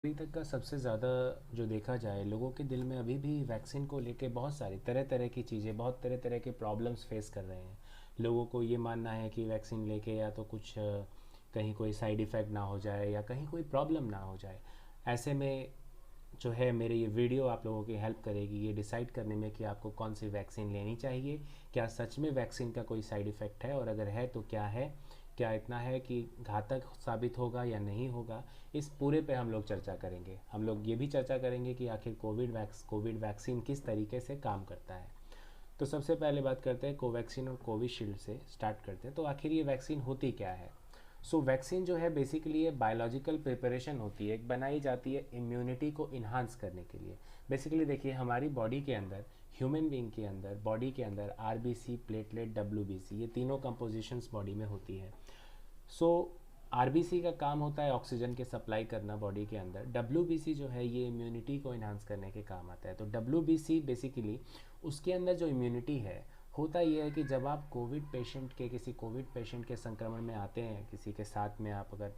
अभी तक का सबसे ज़्यादा जो देखा जाए लोगों के दिल में अभी भी वैक्सीन को लेके बहुत सारी तरह तरह की चीज़ें, बहुत तरह तरह के प्रॉब्लम्स फेस कर रहे हैं। लोगों को ये मानना है कि वैक्सीन लेके या तो कुछ कहीं कोई साइड इफ़ेक्ट ना हो जाए या कहीं कोई प्रॉब्लम ना हो जाए। ऐसे में जो है मेरे ये वीडियो आप लोगों की हेल्प करेगी ये डिसाइड करने में कि आपको कौन सी वैक्सीन लेनी चाहिए। क्या सच में वैक्सीन का कोई साइड इफ़ेक्ट है, और अगर है तो क्या है, क्या इतना है कि घातक साबित होगा या नहीं होगा। इस पूरे पे हम लोग चर्चा करेंगे। हम लोग ये भी चर्चा करेंगे कि आखिर कोविड वैक्सीन किस तरीके से काम करता है। तो सबसे पहले बात करते हैं कोवैक्सीन और कोविशील्ड से स्टार्ट करते हैं। तो आखिर ये वैक्सीन होती क्या है। वैक्सीन जो है बेसिकली ये बायोलॉजिकल प्रिपरेशन होती है, एक बनाई जाती है इम्यूनिटी को इन्हांस करने के लिए। बेसिकली देखिए हमारी बॉडी के अंदर, ह्यूमन बीइंग के अंदर, बॉडी के अंदर आरबीसी, प्लेटलेट, डब्ल्यूबीसी, ये तीनों कंपोजिशंस बॉडी में होती है। सो आरबीसी का काम होता है ऑक्सीजन के सप्लाई करना बॉडी के अंदर। डब्ल्यूबीसी जो है ये इम्यूनिटी को इन्हांस करने के काम आता है। तो डब्ल्यूबीसी बेसिकली उसके अंदर जो इम्यूनिटी है, होता यह है कि जब आप किसी कोविड पेशेंट के संक्रमण में आते हैं, किसी के साथ में आप अगर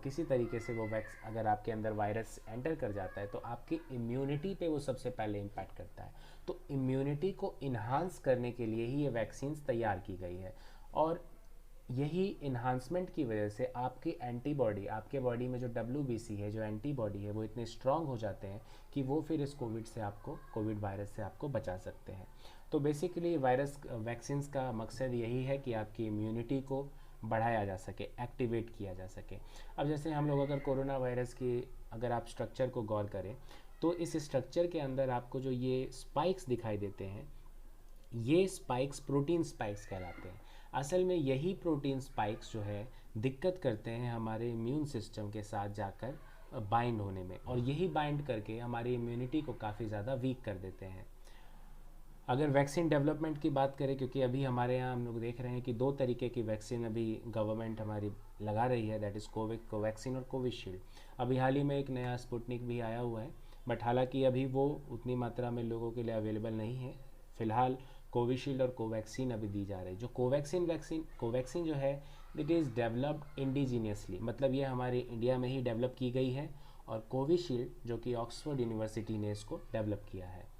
किसी तरीके से वो वैक्स अगर आपके अंदर वायरस एंटर कर जाता है तो आपकी इम्यूनिटी पे वो सबसे पहले इम्पैक्ट करता है। तो इम्यूनिटी को इन्हांस करने के लिए ही ये वैक्सीन तैयार की गई है। और यही इन्हांसमेंट की वजह से आपकी एंटीबॉडी, आपके बॉडी में जो डब्ल्यूबीसी है, जो एंटीबॉडी है, वो इतने स्ट्रांग हो जाते हैं कि वो फिर इस कोविड वायरस से आपको बचा सकते हैं। तो बेसिकली वायरस वैक्सीन्स का मकसद यही है कि आपकी इम्यूनिटी को बढ़ाया जा सके, एक्टिवेट किया जा सके। अब जैसे हम लोग अगर कोरोना वायरस की अगर आप स्ट्रक्चर को गौर करें तो इस स्ट्रक्चर के अंदर आपको जो ये स्पाइक्स दिखाई देते हैं, ये स्पाइक्स प्रोटीन स्पाइक्स कहलाते हैं। असल में यही प्रोटीन स्पाइक्स जो है दिक्कत करते हैं हमारे इम्यून सिस्टम के साथ जाकर बाइंड होने में, और यही बाइंड करके हमारी इम्यूनिटी को काफ़ी ज़्यादा वीक कर देते हैं। अगर वैक्सीन डेवलपमेंट की बात करें, क्योंकि अभी हमारे यहाँ हम लोग देख रहे हैं कि दो तरीके की वैक्सीन अभी गवर्नमेंट हमारी लगा रही है, दैट इज़ कोवैक्सीन और कोविशील्ड। अभी हाल ही में एक नया स्पुतनिक भी आया हुआ है, बट हालांकि अभी वो उतनी मात्रा में लोगों के लिए अवेलेबल नहीं है। फिलहाल कोविशील्ड और कोवैक्सीन अभी दी जा रही है। जो कोवैक्सीन जो है इट इज़ डेवलप्ड इंडिजीनियसली, मतलब ये हमारे इंडिया में ही डेवलप की गई है। और कोविशील्ड जो कि ऑक्सफोर्ड यूनिवर्सिटी ने इसको डेवलप किया है।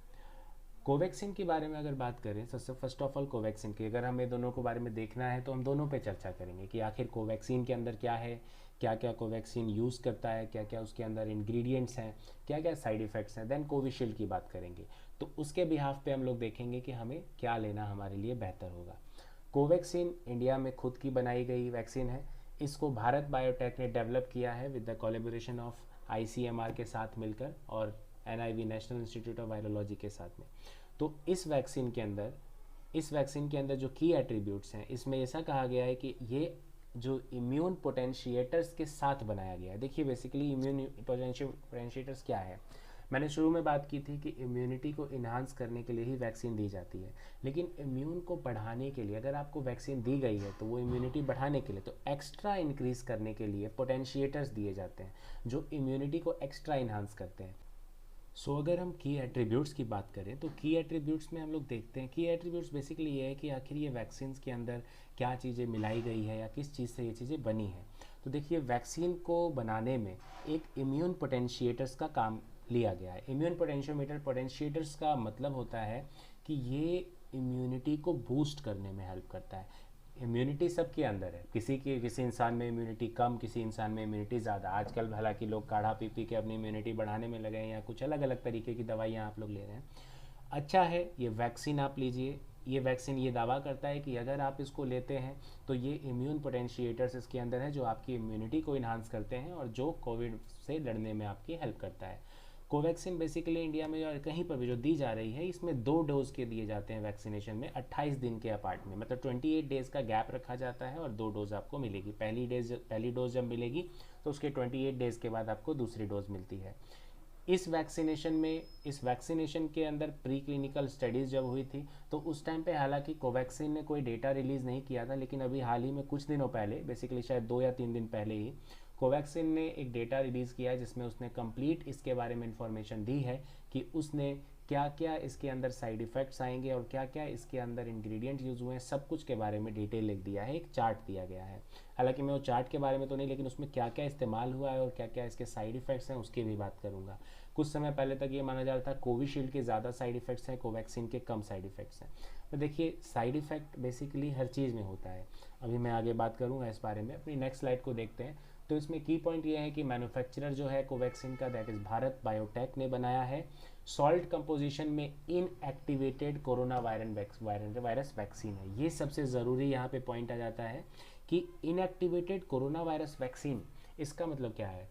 कोवैक्सीन के बारे में अगर बात करें, सबसे फर्स्ट ऑफ ऑल कोवैक्सीन की अगर हमें दोनों के बारे में देखना है तो हम दोनों पे चर्चा करेंगे कि आखिर कोवैक्सीन के अंदर क्या है, क्या क्या कोवैक्सीन यूज़ करता है, क्या क्या उसके अंदर इंग्रेडिएंट्स हैं, क्या क्या साइड इफ़ेक्ट्स हैं। देन कोविशील्ड की बात करेंगे तो उसके बिहाफ पे हम लोग देखेंगे कि हमें क्या लेना हमारे लिए बेहतर होगा। कोवैक्सीन इंडिया में खुद की बनाई गई वैक्सीन है। इसको भारत बायोटेक ने डेवलप किया है with the collaboration of ICMR के साथ मिलकर और NIV, national institute of virology के साथ में। तो इस वैक्सीन के अंदर जो की एट्रीब्यूट्स हैं, इसमें ऐसा कहा गया है कि ये जो इम्यून पोटेंशिएटर्स के साथ बनाया गया है। देखिए बेसिकली इम्यून पोटेंशिएटर्स क्या है। मैंने शुरू में बात की थी कि इम्यूनिटी को इन्हांस करने के लिए ही वैक्सीन दी जाती है, लेकिन इम्यून को बढ़ाने के लिए अगर आपको वैक्सीन दी गई है तो वो इम्यूनिटी बढ़ाने के लिए, तो एक्स्ट्रा इंक्रीज करने के लिए पोटेंशिएटर्स दिए जाते हैं जो इम्यूनिटी को एक्स्ट्रा इन्हांस करते हैं। अगर हम की एट्रीब्यूट्स की बात करें तो की एट्रीब्यूट्स में हम लोग देखते हैं, की एट्रीब्यूट्स बेसिकली ये है कि आखिर ये वैक्सीन के अंदर क्या चीज़ें मिलाई गई है या किस चीज़ से ये चीज़ें बनी हैं। तो देखिए वैक्सीन को बनाने में एक इम्यून पोटेंशिएटर्स का काम लिया गया है। इम्यून पोटेंशिएटर्स का मतलब होता है कि ये इम्यूनिटी को बूस्ट करने में हेल्प करता है। इम्यूनिटी सबके अंदर है, किसी इंसान में इम्यूनिटी कम, किसी इंसान में इम्यूनिटी ज़्यादा। आजकल हालांकि लोग काढ़ा पी पी के अपनी इम्यूनिटी बढ़ाने में लगे हैं या कुछ अलग अलग तरीके की दवाइयाँ आप लोग ले रहे हैं। अच्छा है, ये वैक्सीन आप लीजिए। ये वैक्सीन ये दावा करता है कि अगर आप इसको लेते हैं तो ये इम्यून पोटेंशिएटर्स इसके अंदर है जो आपकी इम्यूनिटी को इन्हांस करते हैं और जो कोविड से लड़ने में आपकी हेल्प करता है। कोवैक्सीन बेसिकली इंडिया में और कहीं पर भी जो दी जा रही है, इसमें 2 डोज के दिए जाते हैं वैक्सीनेशन में, 28 दिन के अपार्ट में, मतलब 28 डेज़ का गैप रखा जाता है और 2 डोज आपको मिलेगी। पहली डोज जब मिलेगी तो उसके 28 डेज़ के बाद आपको दूसरी डोज मिलती है। इस वैक्सीनेशन के अंदर प्री क्लिनिकल स्टडीज़ जब हुई थी तो उस टाइम पे हालांकि कोवैक्सीन ने कोई डेटा रिलीज़ नहीं किया था, लेकिन अभी हाल ही में कुछ दिनों पहले, बेसिकली शायद 2 या 3 दिन पहले ही, कोवैक्सीन ने एक डेटा रिलीज़ किया है जिसमें उसने कंप्लीट इसके बारे में इंफॉर्मेशन दी है कि उसने क्या क्या इसके अंदर साइड इफ़ेक्ट्स आएंगे और क्या क्या इसके अंदर इंग्रेडिएंट यूज़ हुए हैं, सब कुछ के बारे में डिटेल लिख दिया है, एक चार्ट दिया गया है। हालांकि मैं वो चार्ट के बारे में तो नहीं, लेकिन उसमें क्या क्या इस्तेमाल हुआ है और क्या क्या इसके साइड इफ़ेक्ट्स हैं उसकी भी बात करूँगा। कुछ समय पहले तक ये माना जा रहा था कोविशील्ड के ज़्यादा साइड इफ़ेक्ट्स हैं, कोवैक्सीन के कम साइड इफ़ेक्ट्स हैं। तो देखिए साइड इफ़ेक्ट बेसिकली हर चीज़ में होता है। अभी मैं आगे बात करूँगा इस बारे में। अपनी नेक्स्ट स्लाइड को देखते हैं। तो इसमें की पॉइंट ये है कि मैन्युफैक्चरर जो है कोवैक्सीन का, दैट इज़ भारत बायोटेक ने बनाया है। सॉल्ट कंपोजिशन में इनएक्टिवेटेड कोरोना वायरस वैक्सीन है। ये सबसे ज़रूरी यहाँ पे पॉइंट आ जाता है कि इनएक्टिवेटेड कोरोना वायरस वैक्सीन, इसका मतलब क्या है।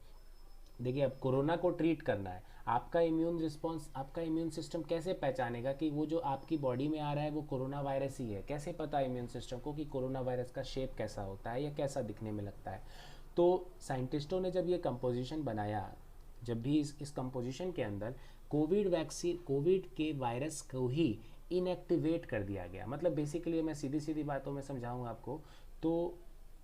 देखिए अब कोरोना को ट्रीट करना है, आपका इम्यून रिस्पॉन्स, आपका इम्यून सिस्टम कैसे पहचानेगा कि वो जो आपकी बॉडी में आ रहा है वो कोरोना वायरस ही है। कैसे पता इम्यून सिस्टम को कि कोरोना वायरस का शेप कैसा होता है या कैसा दिखने में लगता है। तो साइंटिस्टों ने जब ये कंपोजिशन बनाया, जब भी इस कंपोजिशन के अंदर कोविड वैक्सीन, कोविड के वायरस को ही इनएक्टिवेट कर दिया गया। मतलब बेसिकली मैं सीधी सीधी बातों में समझाऊँ आपको, तो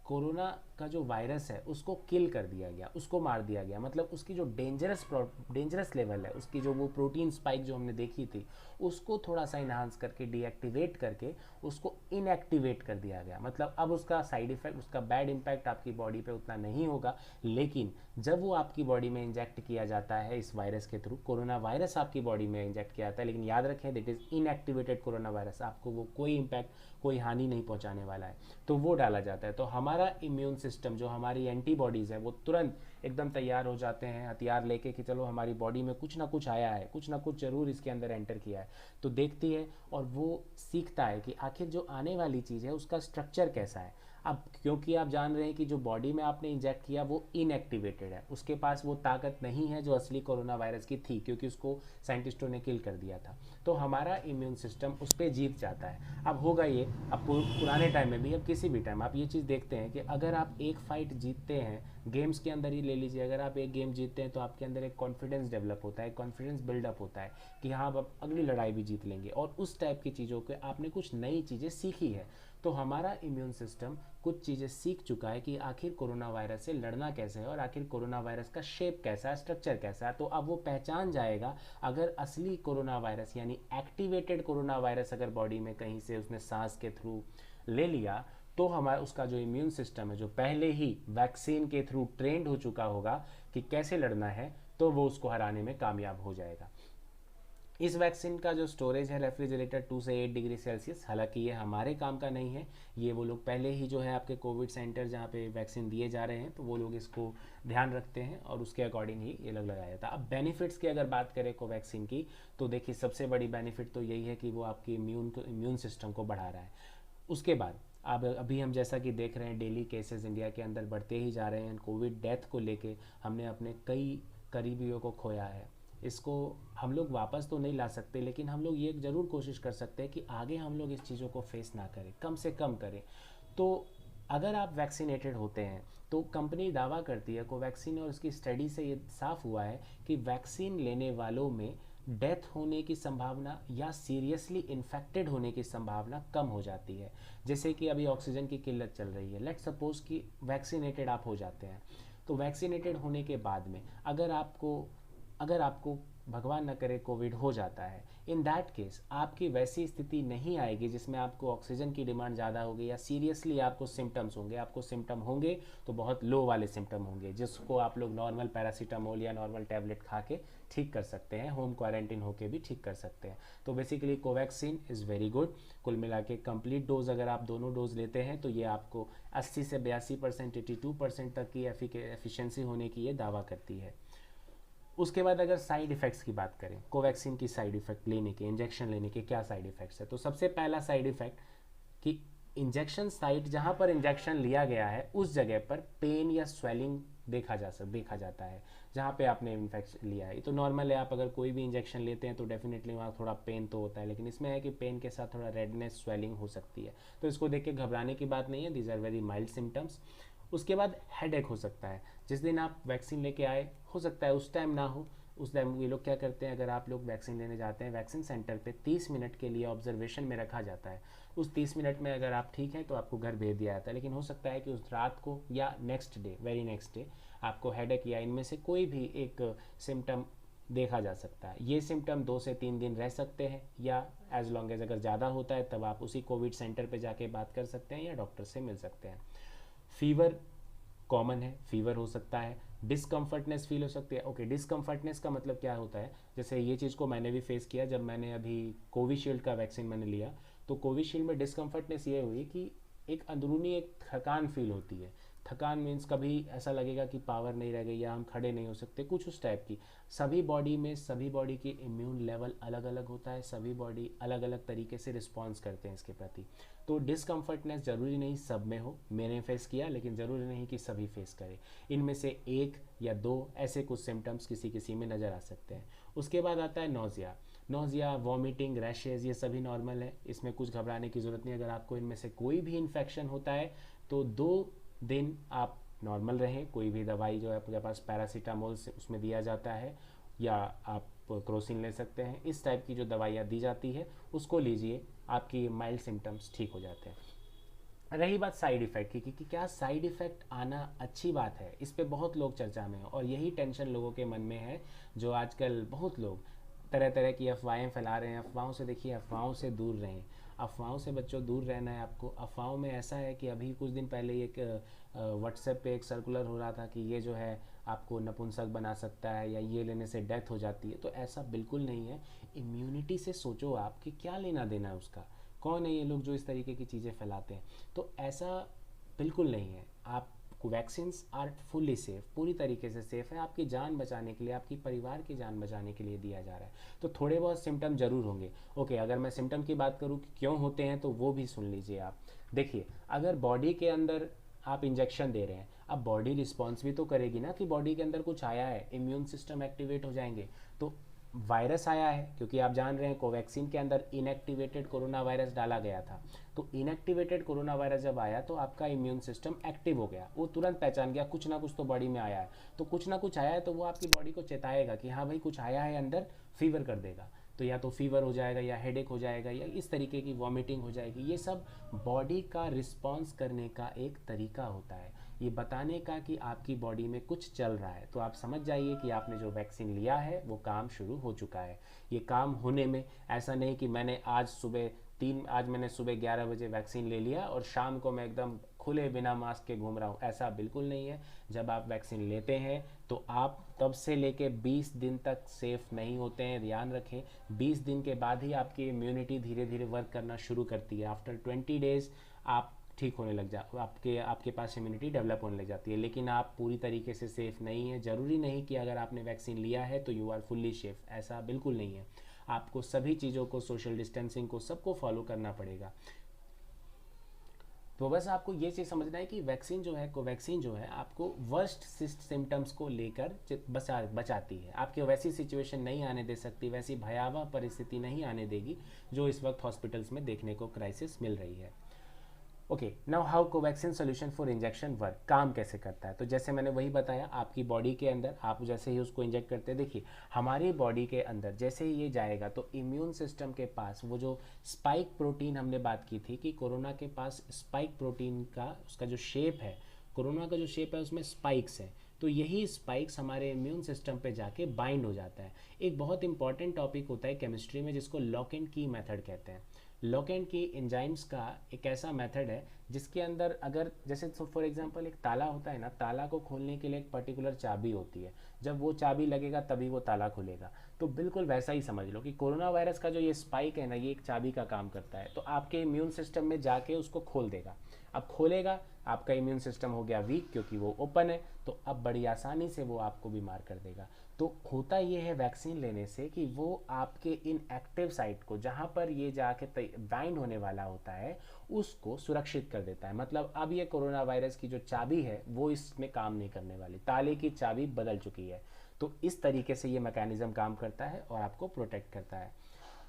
कोरोना का जो वायरस है उसको किल कर दिया गया, उसको मार दिया गया। मतलब उसकी जो डेंजरस लेवल है, उसकी जो वो प्रोटीन स्पाइक जो हमने देखी थी, उसको थोड़ा सा इन्हांस करके, डीएक्टिवेट करके उसको इनएक्टिवेट कर दिया गया। मतलब अब उसका साइड इफेक्ट, उसका बैड इम्पैक्ट आपकी बॉडी पे उतना नहीं होगा। लेकिन जब वो आपकी बॉडी में इंजेक्ट किया जाता है इस वायरस के थ्रू, कोरोना वायरस आपकी बॉडी में इंजेक्ट किया जाता है, लेकिन याद रखें that is inactivated corona virus, आपको वो कोई इम्पैक्ट, कोई हानि नहीं पहुंचाने वाला है, तो वो डाला जाता है। तो हमारा इम्यून सिस्टम, जो हमारी एंटीबॉडीज़ है, वो तुरंत एकदम तैयार हो जाते हैं हथियार लेके कि चलो हमारी बॉडी में कुछ ना कुछ आया है, कुछ ना कुछ जरूर इसके अंदर एंटर किया है। तो देखती है और वो सीखता है कि आखिर जो आने वाली चीज़ है उसका स्ट्रक्चर कैसा है। अब क्योंकि आप जान रहे हैं कि जो बॉडी में आपने इंजेक्ट किया वो इनएक्टिवेटेड है, उसके पास वो ताकत नहीं है जो असली कोरोना वायरस की थी, क्योंकि उसको साइंटिस्टों ने किल कर दिया था। तो हमारा इम्यून सिस्टम उस पर जीत जाता है। अब होगा ये, अब पुराने टाइम में भी, अब किसी भी टाइम आप ये चीज़ देखते हैं कि अगर आप एक फाइट जीतते हैं, गेम्स के अंदर ही ले लीजिए, अगर आप एक गेम जीतते हैं तो आपके अंदर एक कॉन्फिडेंस डेवलप होता है, कॉन्फिडेंस बिल्डअप होता है कि हाँ अब अगली लड़ाई भी जीत लेंगे, और उस टाइप की चीज़ों के आपने कुछ नई चीज़ें सीखी है। तो हमारा इम्यून सिस्टम कुछ चीज़ें सीख चुका है कि आखिर कोरोना वायरस से लड़ना कैसे है और आखिर कोरोना वायरस का शेप कैसा है, स्ट्रक्चर कैसा है। तो अब वो पहचान जाएगा, अगर असली कोरोना वायरस यानी एक्टिवेटेड कोरोना वायरस अगर बॉडी में कहीं से उसने सांस के थ्रू ले लिया, तो हमारा उसका जो इम्यून सिस्टम है, जो पहले ही वैक्सीन के थ्रू ट्रेंड हो चुका होगा कि कैसे लड़ना है, तो वो उसको हराने में कामयाब हो जाएगा। इस वैक्सीन का जो स्टोरेज है रेफ्रिजरेटर 2 से 8 डिग्री सेल्सियस, हालांकि ये हमारे काम का नहीं है, ये वो लोग पहले ही जो है आपके कोविड सेंटर जहाँ पे वैक्सीन दिए जा रहे हैं, तो वो लोग इसको ध्यान रखते हैं और उसके अकॉर्डिंग ही ये लोग लगाया जाता है। अब बेनिफिट्स की अगर बात करें कोवैक्सीन की, तो देखिए सबसे बड़ी बेनिफिट तो यही है कि वो आपकी इम्यून सिस्टम को बढ़ा रहा है। उसके बाद अब अभी हम जैसा कि देख रहे हैं डेली केसेस इंडिया के अंदर बढ़ते ही जा रहे हैं। कोविड डेथ को लेके हमने अपने कई करीबियों को खोया है। इसको हम लोग वापस तो नहीं ला सकते, लेकिन हम लोग ये ज़रूर कोशिश कर सकते हैं कि आगे हम लोग इस चीज़ों को फेस ना करें, कम से कम करें। तो अगर आप वैक्सीनेटेड होते हैं तो कंपनी दावा करती है, कोवैक्सीन और उसकी स्टडी से ये साफ हुआ है कि वैक्सीन लेने वालों में डेथ होने की संभावना या सीरियसली इन्फेक्टेड होने की संभावना कम हो जाती है। जैसे कि अभी ऑक्सीजन की किल्लत चल रही है, लेट्स सपोज कि वैक्सीनेटेड आप हो जाते हैं, तो वैक्सीनेटेड होने के बाद में अगर आपको भगवान न करे कोविड हो जाता है, इन दैट केस आपकी वैसी स्थिति नहीं आएगी जिसमें आपको ऑक्सीजन की डिमांड ज़्यादा होगी या सीरियसली आपको सिम्टम्स होंगे। आपको सिम्टम होंगे तो बहुत लो वाले सिम्टम होंगे, जिसको आप लोग नॉर्मल पैरासीटामोल या नॉर्मल टैबलेट खा के ठीक कर सकते हैं, होम क्वारंटीन होके भी ठीक कर सकते हैं। तो basically Covaxin is very good. कुल मिला के कंप्लीट डोज अगर आप दोनों डोज लेते हैं तो ये आपको 80 से 82%, 82% तक की एफिशिएंसी होने की ये दावा करती है। उसके बाद अगर साइड इफ़ेक्ट्स की बात करें, कोवैक्सीन की साइड इफ़ेक्ट लेने के, इंजेक्शन लेने के क्या साइड इफ़ेक्ट्स है, तो सबसे पहला साइड इफ़ेक्ट कि इंजेक्शन साइट जहाँ पर इंजेक्शन लिया गया है उस जगह पर पेन या स्वेलिंग देखा जाता है जहाँ पे आपने इन्फेक्शन लिया है। ये तो नॉर्मल है, आप अगर कोई भी इंजेक्शन लेते हैं तो डेफिनेटली वहाँ थोड़ा पेन तो होता है, लेकिन इसमें है कि पेन के साथ थोड़ा रेडनेस, स्वेलिंग हो सकती है। तो इसको देख के घबराने की बात नहीं है, these are very mild symptoms. उसके बाद हेडेक हो सकता है, जिस दिन आप वैक्सीन लेके आए हो सकता है उस टाइम ना हो। उस टाइम ये लोग क्या करते हैं, अगर आप लोग वैक्सीन लेने जाते हैं वैक्सीन सेंटर पे 30 मिनट के लिए ऑब्जर्वेशन में रखा जाता है। उस 30 मिनट में अगर आप ठीक हैं तो आपको घर भेज दिया जाता है, लेकिन हो सकता है कि उस रात को या next day, very next day आपको हेडेक या इनमें से कोई भी एक सिम्टम देखा जा सकता है। ये सिम्टम 2 से 3 दिन रह सकते हैं, या एज लॉन्ग एज अगर ज़्यादा होता है तब आप उसी कोविड सेंटर पे जाके बात कर सकते हैं या डॉक्टर से मिल सकते हैं। फीवर कॉमन है, फीवर हो सकता है, डिस्कम्फर्टनेस फील हो सकती है। ओके, डिस्कम्फर्टनेस का मतलब क्या होता है, जैसे ये चीज़ को मैंने भी फेस किया जब मैंने अभी कोविशील्ड का वैक्सीन मैंने लिया। तो कोविशील्ड में डिस्कम्फर्टनेस ये हुई कि एक अंदरूनी एक थकान फील होती है। थकान मीन्स कभी ऐसा लगेगा कि पावर नहीं रह गई या हम खड़े नहीं हो सकते, कुछ उस टाइप की। सभी बॉडी में सभी बॉडी की इम्यून लेवल अलग अलग होता है, सभी बॉडी अलग अलग तरीके से रिस्पॉन्स करते हैं इसके प्रति। तो डिस्कम्फर्टनेस ज़रूरी नहीं सब में हो, मैंने फेस किया, लेकिन ज़रूरी नहीं कि सभी फेस करें। इनमें से 1 या 2 ऐसे कुछ सिम्टम्स किसी किसी में नज़र आ सकते हैं। उसके बाद आता है नोज़िया। नोज़िया, वॉमिटिंग, रैशेज़, ये सभी नॉर्मल है, इसमें कुछ घबराने की ज़रूरत नहीं। अगर आपको इनमें से कोई भी इन्फेक्शन होता है तो 2 दिन आप नॉर्मल रहें। कोई भी दवाई जो है आपके पास पैरासीटामोल से उसमें दिया जाता है, या आप क्रोसिन ले सकते हैं, इस टाइप की जो दवाइयाँ दी जाती है उसको लीजिए, आपकी माइल्ड सिम्टम्स ठीक हो जाते हैं। रही बात साइड इफ़ेक्ट की कि क्या साइड इफ़ेक्ट आना अच्छी बात है, इस पे बहुत लोग चर्चा में हैं और यही टेंशन लोगों के मन में है। जो आजकल बहुत लोग तरह तरह की अफवाहें फैला रहे हैं, अफवाहों से देखिए, अफवाहों से दूर रहें। अफवाहों से बच्चों दूर रहना है आपको। अफवाहों में ऐसा है कि अभी कुछ दिन पहले एक व्हाट्सएप पे एक सर्कुलर हो रहा था कि ये जो है आपको नपुंसक बना सकता है या ये लेने से डेथ हो जाती है, तो ऐसा बिल्कुल नहीं है। इम्यूनिटी से सोचो आप कि क्या लेना देना है उसका, कौन है ये लोग जो इस तरीके की चीज़ें फैलाते हैं। तो ऐसा बिल्कुल नहीं है। आप वैक्सीन्स आर फुल्ली सेफ, पूरी तरीके से सेफ है, आपकी जान बचाने के लिए, आपकी परिवार की जान बचाने के लिए दिया जा रहा है। तो थोड़े बहुत सिम्टम जरूर होंगे। ओके, अगर मैं सिम्टम की बात करूँ कि क्यों होते हैं तो वो भी सुन लीजिए आप। देखिए, अगर बॉडी के अंदर आप इंजेक्शन दे रहे हैं, अब बॉडी रिस्पॉन्स भी तो करेगी ना कि बॉडी के अंदर कुछ आया है, इम्यून सिस्टम एक्टिवेट हो जाएंगे। तो वायरस आया है, क्योंकि आप जान रहे हैं कोवैक्सीन के अंदर इनएक्टिवेटेड कोरोना वायरस डाला गया था। तो इनएक्टिवेटेड कोरोना वायरस जब आया तो आपका इम्यून सिस्टम एक्टिव हो गया, वो तुरंत पहचान गया कुछ ना कुछ तो बॉडी में आया है। तो कुछ ना कुछ आया है तो वो आपकी बॉडी को चेताएगा कि हाँ भाई कुछ आया है अंदर, फीवर कर देगा। तो या तो फीवर हो जाएगा, या हेडेक हो जाएगा, या इस तरीके की वॉमिटिंग हो जाएगी। ये सब बॉडी का रिस्पॉन्स करने का एक तरीका होता है, ये बताने का कि आपकी बॉडी में कुछ चल रहा है। तो आप समझ जाइए कि आपने जो वैक्सीन लिया है वो काम शुरू हो चुका है। ये काम होने में ऐसा नहीं कि आज मैंने सुबह 11 बजे वैक्सीन ले लिया और शाम को मैं एकदम खुले बिना मास्क के घूम रहा हूँ, ऐसा बिल्कुल नहीं है। जब आप वैक्सीन लेते हैं तो आप तब से लेके 20 दिन तक सेफ नहीं होते हैं, ध्यान रखें। 20 दिन के बाद ही आपकी इम्यूनिटी धीरे धीरे वर्क करना शुरू करती है। आफ्टर 20 डेज आप ठीक होने लग जा आपके पास इम्यूनिटी डेवलप होने लग जाती है। लेकिन आप पूरी तरीके से सेफ़ नहीं है। ज़रूरी नहीं कि अगर आपने वैक्सीन लिया है तो यू आर फुल्ली सेफ, ऐसा बिल्कुल नहीं है। आपको सभी चीज़ों को, सोशल डिस्टेंसिंग को, सबको फॉलो करना पड़ेगा। तो बस आपको ये चीज़ समझना है कि वैक्सीन जो है, कोवैक्सीन जो है, आपको वर्स्ट सिम्टम्स को लेकर बचाती है। आपके वैसी सिचुएशन नहीं आने दे सकती, वैसी भयावह परिस्थिति नहीं आने देगी जो इस वक्त हॉस्पिटल्स में देखने को क्राइसिस मिल रही है। Okay, now how Covaxin solution for injection work, काम कैसे करता है। तो जैसे मैंने वही बताया, आपकी बॉडी के अंदर आप जैसे ही उसको इंजेक्ट करते हैं, देखिए हमारी बॉडी के अंदर जैसे ही ये जाएगा तो इम्यून सिस्टम के पास वो जो स्पाइक प्रोटीन हमने बात की थी कि कोरोना के पास स्पाइक प्रोटीन का, उसका जो शेप है, कोरोना का जो शेप है उसमें स्पाइक्स हैं। तो यही स्पाइक्स हमारे इम्यून सिस्टम पे जाके बाइंड हो जाता है। एक बहुत इंपॉर्टेंट टॉपिक होता है केमिस्ट्री में जिसको लॉक एंड की मेथड कहते हैं। लॉक एंड की एंजाइम्स का एक ऐसा मेथड है जिसके अंदर अगर जैसे फॉर एग्जांपल एक ताला होता है ना, ताला को खोलने के लिए एक पर्टिकुलर चाबी होती है, जब वो चाबी लगेगा तभी वो ताला खुलेगा। तो बिल्कुल वैसा ही समझ लो कि कोरोना वायरस का जो ये स्पाइक है ना, ये एक चाबी का काम करता है। तो आपके इम्यून सिस्टम में जाके उसको खोल देगा। अब खोलेगा, आपका इम्यून सिस्टम हो गया वीक क्योंकि वो ओपन है, तो अब बड़ी आसानी से वो आपको बीमार कर देगा। तो होता ये है वैक्सीन लेने से कि वो आपके इन एक्टिव साइट को, जहाँ पर ये जाके बाइंड होने वाला होता है, उसको सुरक्षित कर देता है। मतलब अब ये कोरोना वायरस की जो चाबी है वो इसमें काम नहीं करने वाली, ताले की चाबी बदल चुकी है। तो इस तरीके से ये मैकेनिज्म काम करता है और आपको प्रोटेक्ट करता है।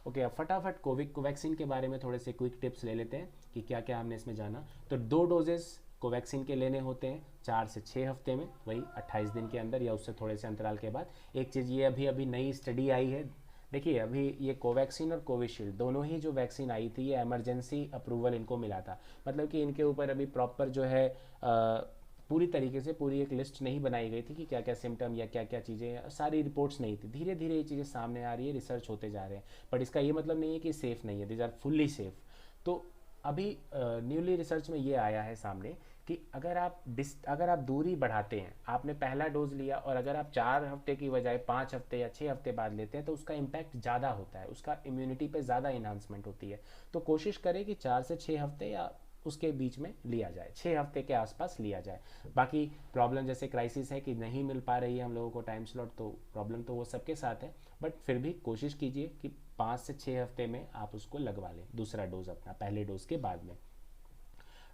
ओके, अब फटाफट कोवैक्सीन के बारे में थोड़े से क्विक टिप्स ले लेते हैं कि क्या क्या हमने इसमें जाना। तो 2 डोजेस कोवैक्सीन के लेने होते हैं 4 से 6 हफ्ते में, वही 28 दिन के अंदर या उससे थोड़े से अंतराल के बाद। एक चीज़ ये अभी नई स्टडी आई है, देखिए अभी ये कोवैक्सीन और कोविशील्ड दोनों ही जो वैक्सीन आई थी ये इमरजेंसी अप्रूवल इनको मिला था। मतलब कि इनके ऊपर अभी प्रॉपर जो है पूरी तरीके से पूरी एक लिस्ट नहीं बनाई गई थी कि क्या क्या सिम्टम या क्या क्या चीज़ें, सारी रिपोर्ट्स नहीं थी। धीरे धीरे ये चीज़ें सामने आ रही है, रिसर्च होते जा रहे हैं, बट इसका ये मतलब नहीं है कि सेफ़ नहीं है, दीज आर फुल्ली सेफ़। तो अभी न्यूली रिसर्च में ये आया है सामने कि अगर आप दूरी बढ़ाते हैं, आपने पहला डोज लिया और अगर आप 4 हफ्ते की बजाय 5 हफ्ते या 6 हफ्ते बाद लेते हैं तो उसका इम्पैक्ट ज़्यादा होता है, उसका इम्यूनिटी पे ज़्यादा इन्हांसमेंट होती है। तो कोशिश करें कि 4 से 6 हफ्ते या उसके बीच में लिया जाए, 6 हफ्ते के आसपास लिया जाए। बाकी प्रॉब्लम जैसे क्राइसिस है कि नहीं मिल पा रही है हम लोगों को टाइम स्लॉट, तो प्रॉब्लम तो वो सबके साथ है, बट फिर भी कोशिश कीजिए कि 5 से 6 हफ्ते में आप उसको लगवा लें दूसरा डोज अपना पहले डोज के बाद में।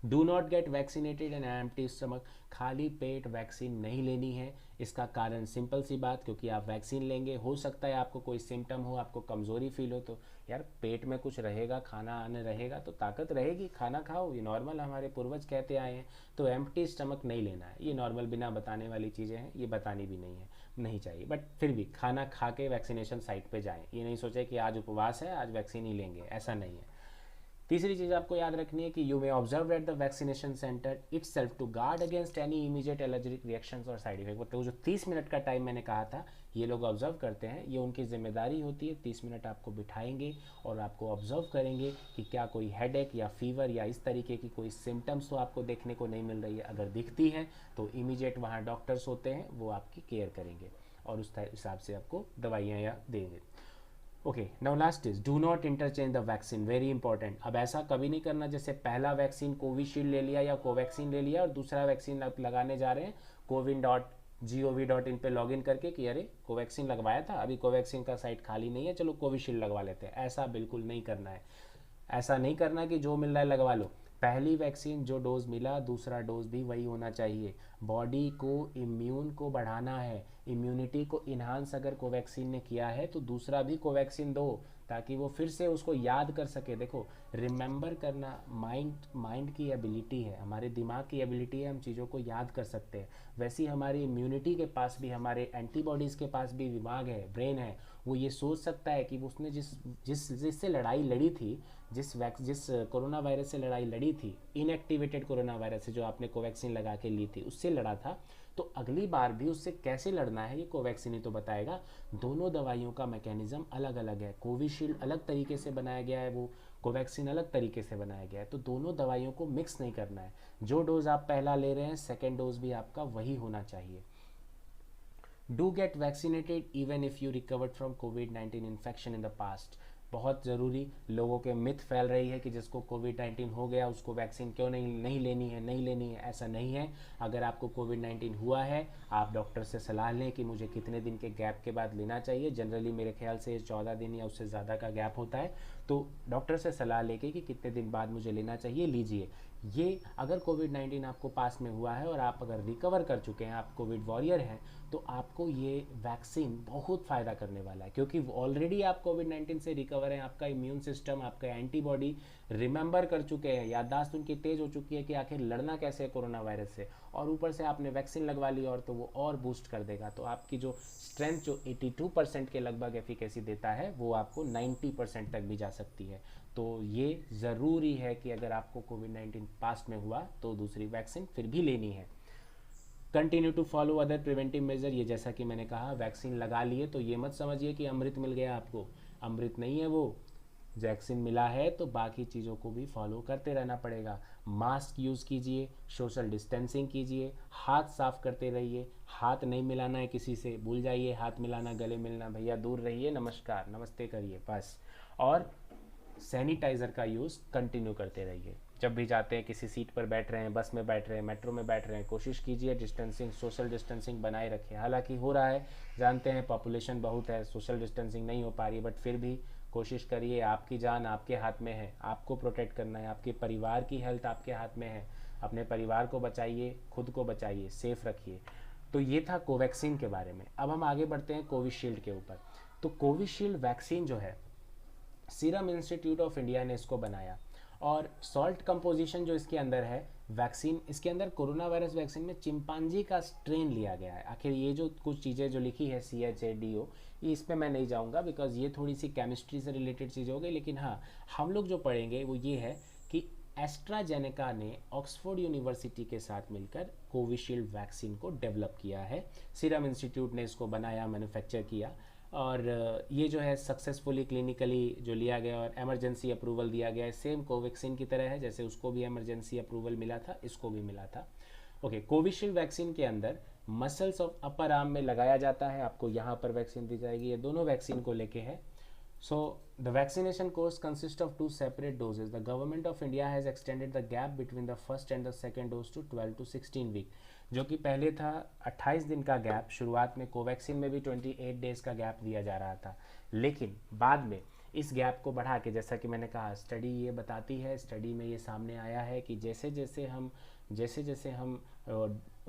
Do not get vaccinated and empty stomach, खाली पेट वैक्सीन नहीं लेनी है। इसका कारण सिंपल सी बात, क्योंकि आप वैक्सीन लेंगे, हो सकता है आपको कोई सिम्टम हो, आपको कमज़ोरी फील हो, तो यार पेट में कुछ रहेगा, खाना आने रहेगा तो ताकत रहेगी, खाना खाओ, ये नॉर्मल हमारे पूर्वज कहते आए हैं। तो एम्प्टी स्टमक नहीं लेना है, ये नॉर्मल बिना बताने वाली चीज़ें हैं, ये बतानी भी नहीं है, नहीं चाहिए। बट फिर भी खाना खा के वैक्सीनेशन साइट पे जाएं, ये नहीं सोचे कि आज उपवास है आज वैक्सीन ही लेंगे, ऐसा नहीं है। तीसरी चीज़ आपको याद रखनी है कि you may observe at the vaccination centre itself to guard against any immediate allergic reactions और साइड इफेक्ट। तो जो 30 मिनट का टाइम मैंने कहा था, ये लोग ऑब्जर्व करते हैं, ये उनकी जिम्मेदारी होती है। 30 मिनट आपको बिठाएंगे और आपको ऑब्जर्व करेंगे कि क्या कोई हेडेक या फीवर या इस तरीके की कोई सिम्टम्स तो आपको देखने को नहीं मिल रही है। अगर दिखती है तो इमीडिएट वहाँ डॉक्टर्स होते हैं, वो आपकी केयर करेंगे और उस हिसाब से आपको दवाइयाँ या देंगे। Okay, now last is do not interchange the vaccine, very important. अब ऐसा कभी नहीं करना जैसे पहला वैक्सीन कोविशील्ड ले लिया या कोवैक्सीन ले लिया और दूसरा वैक्सीन आप लगाने जा रहे हैं cowin.gov.in पे लॉगिन करके कि अरे कोवैक्सीन लगवाया था, अभी कोवैक्सीन का साइट खाली नहीं है, चलो कोविशील्ड लगवा लेते हैं। ऐसा बिल्कुल नहीं करना है। ऐसा नहीं करना कि जो मिल रहा है लगवा लो। पहली वैक्सीन जो डोज मिला, दूसरा डोज भी वही होना चाहिए। बॉडी को इम्यून को बढ़ाना है, इम्यूनिटी को इन्हांस अगर कोवैक्सीन ने किया है तो दूसरा भी कोवैक्सीन दो, ताकि वो फिर से उसको याद कर सके। देखो, रिमेंबर करना माइंड की एबिलिटी है, हमारे दिमाग की एबिलिटी है, हम चीज़ों को याद कर सकते हैं। वैसी हमारी इम्यूनिटी के पास भी, हमारे एंटीबॉडीज़ के पास भी दिमाग है, ब्रेन है। वो ये सोच सकता है कि उसने जिससे लड़ाई लड़ी थी, जिस कोरोना वायरस से लड़ाई लड़ी थी, इनएक्टिवेटेड कोरोना वायरस से जो आपने कोवैक्सीन लगा के ली थी, उससे लड़ा था, तो अगली बार भी उससे कैसे लड़ना है ये कोवैक्सीन ही तो बताएगा। दोनों दवाइयों का मैकेनिज्म अलग अलग है। कोविशील्ड अलग तरीके से बनाया गया है, वो कोवैक्सीन अलग तरीके से बनाया गया है, तो दोनों दवाइयों को मिक्स नहीं करना है। जो डोज आप पहला ले रहे हैं, सेकेंड डोज भी आपका वही होना चाहिए। Do get vaccinated even if you recovered from covid infection in the past, बहुत ज़रूरी। लोगों के मिथ फैल रही है कि जिसको कोविड-19 हो गया उसको वैक्सीन क्यों नहीं लेनी है, नहीं लेनी है। ऐसा नहीं है। अगर आपको कोविड-19 हुआ है, आप डॉक्टर से सलाह लें कि मुझे कितने दिन के गैप के बाद लेना चाहिए। जनरली मेरे ख्याल से 14 दिन या उससे ज़्यादा का गैप होता है, तो डॉक्टर से सलाह लेके कि कितने दिन बाद मुझे लेना चाहिए, लीजिए। ये अगर कोविड-19 आपको पास में हुआ है और आप अगर रिकवर कर चुके हैं, आप कोविड वॉरियर हैं, तो आपको ये वैक्सीन बहुत फ़ायदा करने वाला है, क्योंकि ऑलरेडी आप कोविड-19 से रिकवर हैं। आपका इम्यून सिस्टम, आपका एंटीबॉडी रिमेंबर कर चुके हैं, याददाश्त उनकी तेज़ हो चुकी है कि आखिर लड़ना कैसे है कोरोना वायरस से, और ऊपर से आपने वैक्सीन लगवा ली और तो वो और बूस्ट कर देगा। तो आपकी जो स्ट्रेंथ जो 82% के लगभग एफिकेसी देता है, वो आपको 90% तक भी जा सकती है। तो ये ज़रूरी है कि अगर आपको कोविड-19 पास्ट में हुआ तो दूसरी वैक्सीन फिर भी लेनी है। Continue to follow other preventive measure, ये जैसा कि मैंने कहा, वैक्सीन लगा लिए तो ये मत समझिए कि अमृत मिल गया आपको, अमृत नहीं है वो। वैक्सीन मिला है तो बाकी चीज़ों को भी फॉलो करते रहना पड़ेगा। मास्क यूज़ कीजिए, सोशल डिस्टेंसिंग कीजिए, हाथ साफ करते रहिए। हाथ नहीं मिलाना है किसी से, भूल जाइए हाथ मिलाना, गले मिलना, भैया दूर रहिए, नमस्कार नमस्ते करिए बस। और सैनिटाइज़र का यूज़ कंटिन्यू करते रहिए। जब भी जाते हैं, किसी सीट पर बैठ रहे हैं, बस में बैठ रहे हैं, मेट्रो में बैठ रहे हैं, कोशिश कीजिए डिस्टेंसिंग, सोशल डिस्टेंसिंग बनाए रखें। हालांकि हो रहा है, जानते हैं पॉपुलेशन बहुत है, सोशल डिस्टेंसिंग नहीं हो पा रही, बट फिर भी कोशिश करिए। आपकी जान आपके हाथ में है, आपको प्रोटेक्ट करना है, आपके परिवार की हेल्थ आपके हाथ में है। अपने परिवार को बचाइए, खुद को बचाइए, सेफ रखिए। तो ये था कोवैक्सीन के बारे में। अब हम आगे बढ़ते हैं कोविशील्ड के ऊपर। तो कोविशील्ड वैक्सीन जो है, सीरम इंस्टीट्यूट ऑफ इंडिया ने इसको बनाया, और सॉल्ट कंपोजिशन जो इसके अंदर है वैक्सीन, इसके अंदर कोरोना वायरस वैक्सीन में चिंपांजी का स्ट्रेन लिया गया है। आखिर ये जो कुछ चीज़ें जो लिखी है CHADO, ये इस पर मैं नहीं जाऊँगा बिकॉज ये थोड़ी सी केमिस्ट्री से रिलेटेड चीज़ हो गई। लेकिन हाँ, हम लोग जो पढ़ेंगे वो ये है कि एस्ट्राजेनेका ने ऑक्सफोर्ड यूनिवर्सिटी के साथ मिलकर कोविशील्ड वैक्सीन को डेवलप किया है। सीरम इंस्टीट्यूट ने इसको बनाया, मैन्युफैक्चर किया, और ये जो है सक्सेसफुली क्लिनिकली जो लिया गया और एमरजेंसी अप्रूवल दिया गया है, सेम कोवैक्सीन की तरह है, जैसे उसको भी एमरजेंसी अप्रूवल मिला था, इसको भी मिला था। ओके, कोविशील्ड वैक्सीन के अंदर मसल्स ऑफ अपर आर्म में लगाया जाता है, आपको यहाँ पर वैक्सीन दी जाएगी, ये दोनों वैक्सीन को लेके है। So the vaccination course consists of 2 separate doses. The government of India has extended the gap between the first and the second dose to 12 to 16 week. जो कि पहले था 28 दिन का गैप, शुरुआत में कोवैक्सीन में भी 28 डेज का गैप दिया जा रहा था, लेकिन बाद में इस गैप को बढ़ा के, जैसा कि मैंने कहा स्टडी ये बताती है, स्टडी में ये सामने आया है कि जैसे जैसे हम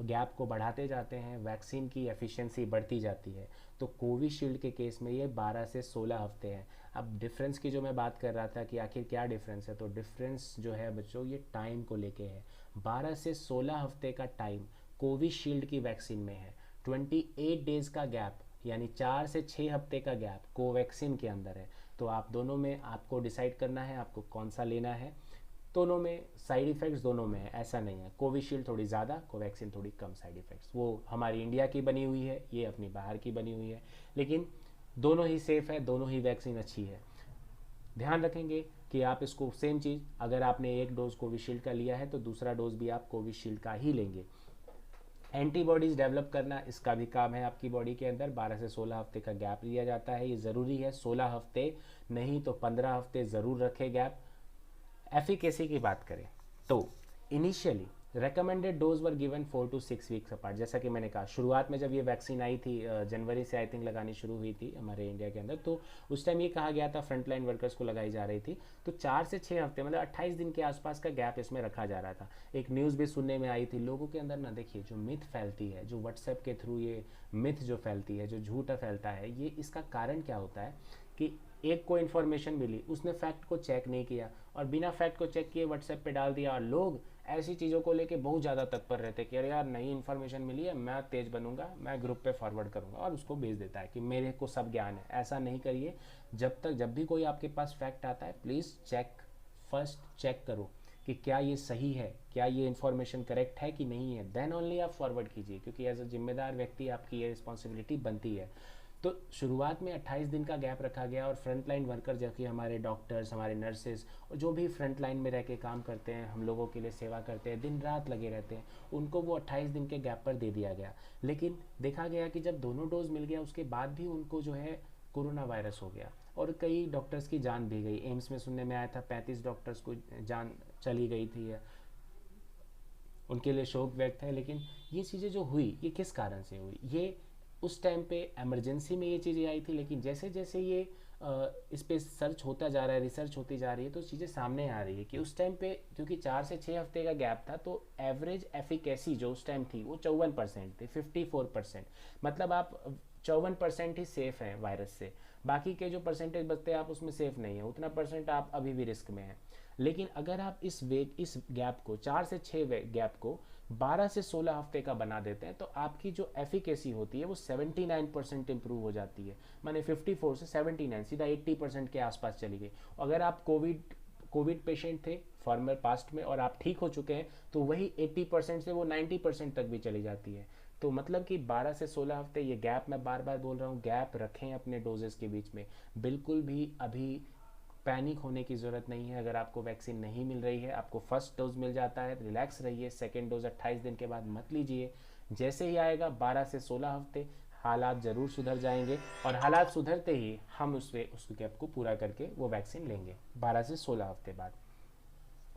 गैप को बढ़ाते जाते हैं, वैक्सीन की एफिशिएंसी बढ़ती जाती है। तो कोविशील्ड के केस में ये 12 से 16 हफ्ते हैं। अब डिफरेंस की जो मैं बात कर रहा था कि आखिर क्या डिफरेंस है, तो डिफरेंस जो है बच्चों ये टाइम को लेके है। 12 से 16 हफ्ते का टाइम कोविशील्ड की वैक्सीन में है, 28 डेज का गैप यानी 4 से 6 हफ्ते का गैप कोवैक्सीन के अंदर है। तो आप दोनों में आपको डिसाइड करना है आपको कौन सा लेना है। दोनों में साइड इफ़ेक्ट्स दोनों में है, ऐसा नहीं है, कोविशील्ड थोड़ी ज़्यादा, कोवैक्सीन थोड़ी कम साइड इफ़ेक्ट्स। वो हमारी इंडिया की बनी हुई है, ये अपनी बाहर की बनी हुई है, लेकिन दोनों ही सेफ़ है, दोनों ही वैक्सीन अच्छी है। ध्यान रखेंगे कि आप इसको सेम चीज़, अगर आपने एक डोज कोविशील्ड का लिया है तो दूसरा डोज भी आप कोविशील्ड का ही लेंगे। एंटीबॉडीज़ डेवलप करना इसका भी काम है आपकी बॉडी के अंदर। 12 से 16 हफ्ते का गैप लिया जाता है, ये ज़रूरी है, 16 हफ्ते नहीं तो 15 हफ्ते ज़रूर रखें गैप। एफिकेसी की बात करें तो initially recommended dose were given 4 to 6 weeks apart. जैसा कि मैंने कहा शुरुआत में जब ये वैक्सीन आई थी, जनवरी से आई थिंक लगानी शुरू हुई थी हमारे इंडिया के अंदर, तो उस टाइम ये कहा गया था फ्रंटलाइन वर्कर्स को लगाई जा रही थी। तो 4 से 6 हफ्ते मतलब 28 दिन के आसपास का गैप इसमें रखा जा रहा था। एक न्यूज़ भी सुनने में आई थी लोगों के अंदर ना, देखिए जो मिथ फैलती है, जो व्हाट्सएप के थ्रू ये मिथ जो फैलती है, जो झूठा फैलता है, ये इसका कारण क्या होता है कि एक को इन्फॉर्मेशन मिली, उसने फैक्ट को चेक नहीं किया और बिना फैक्ट को चेक किए व्हाट्सएप पे डाल दिया, और लोग ऐसी चीज़ों को लेके बहुत ज़्यादा तत्पर रहते हैं कि अरे यार नई इन्फॉर्मेशन मिली है, मैं तेज बनूंगा, मैं ग्रुप पे फॉरवर्ड करूंगा, और उसको भेज देता है कि मेरे को सब ज्ञान है। ऐसा नहीं करिए। जब भी कोई आपके पास फैक्ट आता है, प्लीज़ फर्स्ट चेक करो कि क्या ये सही है, क्या ये इन्फॉर्मेशन करेक्ट है कि नहीं है, देन ओनली आप फॉरवर्ड कीजिए, क्योंकि एज अ जिम्मेदार व्यक्ति आपकी ये रिस्पॉन्सिबिलिटी बनती है। तो शुरुआत में 28 दिन का गैप रखा गया, और फ्रंट लाइन वर्कर जबकि हमारे डॉक्टर्स, हमारे नर्सेज और जो भी फ्रंट लाइन में रह के काम करते हैं, हम लोगों के लिए सेवा करते हैं, दिन रात लगे रहते हैं, उनको वो 28 दिन के गैप पर दे दिया गया। लेकिन देखा गया कि जब दोनों डोज मिल गया उसके बाद भी उनको जो है कोरोना वायरस हो गया, और कई डॉक्टर्स की जान भी गई। एम्स में सुनने में आया था 35 डॉक्टर्स को जान चली गई थी, उनके लिए शोक व्यक्त है। लेकिन ये चीज़ें जो हुई ये किस कारण से हुई, ये उस टाइम पे इमरजेंसी में ये चीज़ें आई थी, लेकिन जैसे जैसे ये इस पे सर्च होता जा रहा है, रिसर्च होती जा रही है, तो चीज़ें सामने आ रही है कि उस टाइम पे क्योंकि 4 से 6 हफ्ते का गैप था, तो एवरेज एफिकेसी जो उस टाइम थी वो 54% थी, 54%। मतलब आप 54% ही सेफ हैं वायरस से, बाकी के जो परसेंटेज बचते हैं आप उसमें सेफ नहीं है, उतना परसेंट आप अभी भी रिस्क में हैं। लेकिन अगर आप इस गैप को 4 से 6 गैप को 12 से 16 हफ्ते का बना देते हैं, तो आपकी जो एफिकेसी होती है वो 79% इंप्रूव हो जाती है। माने 54 से 79 सीधा 80% के आसपास चली गई। अगर आप कोविड पेशेंट थे फॉर्मर पास्ट में और आप ठीक हो चुके हैं, तो वही 80% से वो 90% तक भी चली जाती है। तो मतलब कि 12 से 16 हफ्ते ये गैप, मैं बार बार बोल रहा हूँ, गैप रखें अपने डोजेस के बीच में। बिल्कुल भी अभी पैनिक होने की ज़रूरत नहीं है। अगर आपको वैक्सीन नहीं मिल रही है, आपको फर्स्ट डोज मिल जाता है, रिलैक्स रहिए। सेकेंड डोज 28 दिन के बाद मत लीजिए, जैसे ही आएगा 12 से 16 हफ्ते हालात ज़रूर सुधर जाएंगे, और हालात सुधरते ही हम उस गैप को पूरा करके वो वैक्सीन लेंगे 12 से 16 हफ्ते बाद।